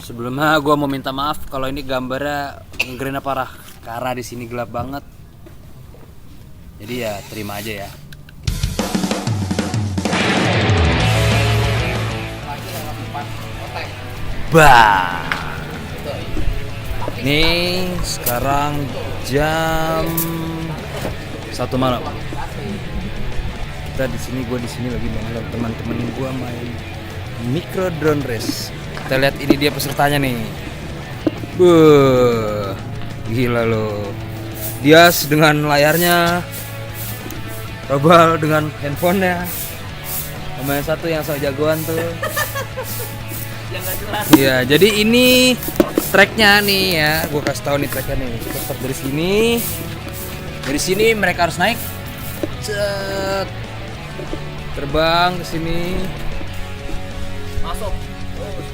Sebelumnya gue mau minta maaf kalau ini gambarnya ngegrina parah karena di sini gelap banget. Jadi ya terima aja ya. Bah. Nih sekarang jam 1 malam. Kita di sini, gue di sini lagi nonton teman-teman gue main micro drone race. Kita lihat ini dia pesertanya nih. Beuh, gila loh. Dias dengan layarnya, Robal dengan handphonenya. Sama yang satu yang sok jagoan tuh. Yang gak jelas. Iya, jadi ini tracknya nih ya. Gue kasih tahu nih tracknya nih. Kita start dari sini. Dari sini mereka harus naik. Cet. Terbang ke sini.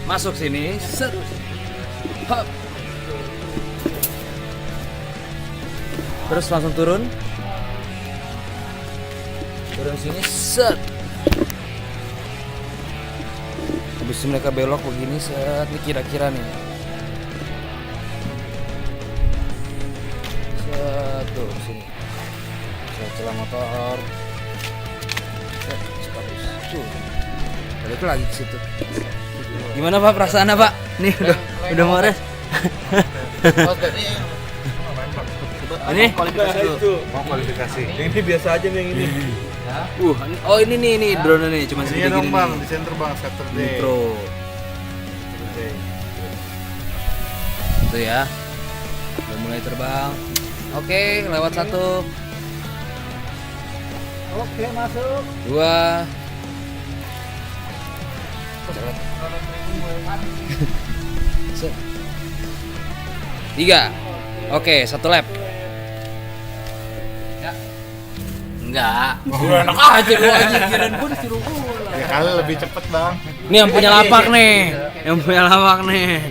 Masuk sini. Set. Hop. Terus langsung turun. Turun sini. Set. Habis itu mereka belok begini. Set. Ini kira-kira nih. Set. Tuh sini. Celah motor. Tuh. Balik lagi ke situ. Gimana Pak perasaannya Pak? Nih udah mau res. Ini kualifikasi dulu. Mau kualifikasi. Yang ini biasa aja nih yang ini. Oh ini nih drone nih cuma segini gini. Bang, di center Bang, Saturday. Pro. Itu ya. Udah mulai terbang. Oke, lewat 1. Oke, masuk. 2. 3. Oke, 1 lap. Ya. Enggak. Enak aja gua aja kirain gua disuruh pulang. Ya kali lebih cepet Bang. Ini yang punya lapak nih. Yang punya lapak nih.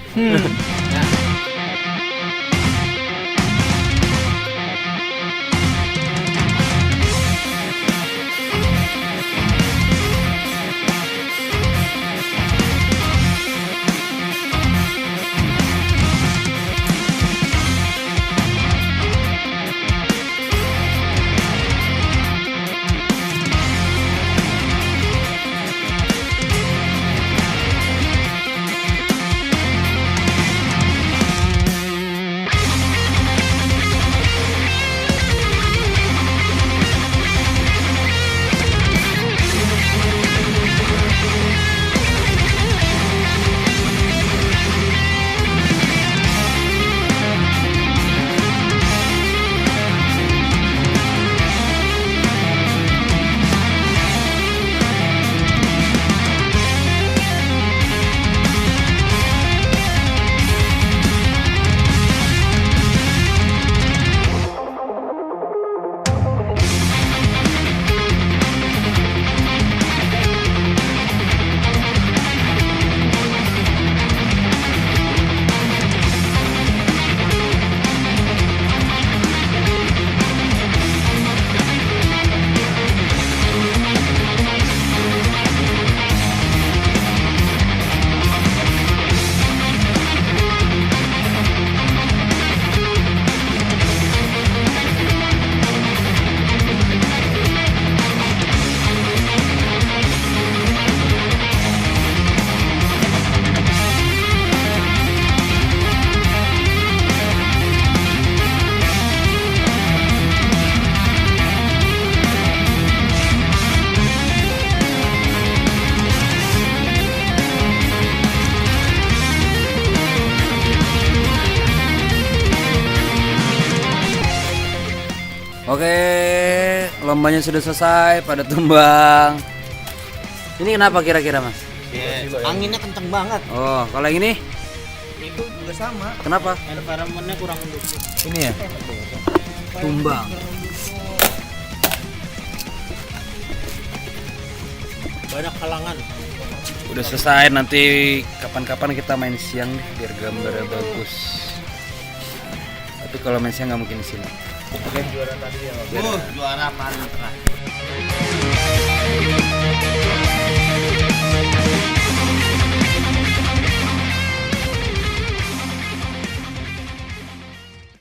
Oke, lombanya sudah selesai, pada tumbang. Ini kenapa kira-kira Mas? Anginnya kenceng banget. Oh, kalau yang ini? Itu juga sama. Kenapa? Environmentnya kurang mendukung. Ini ya? Tumbang. Banyak halangan. Udah selesai, nanti kapan-kapan kita main siang nih biar gambarnya bagus. Tapi kalau main siang nggak mungkin di sini. Oke. Juara paling terakhir.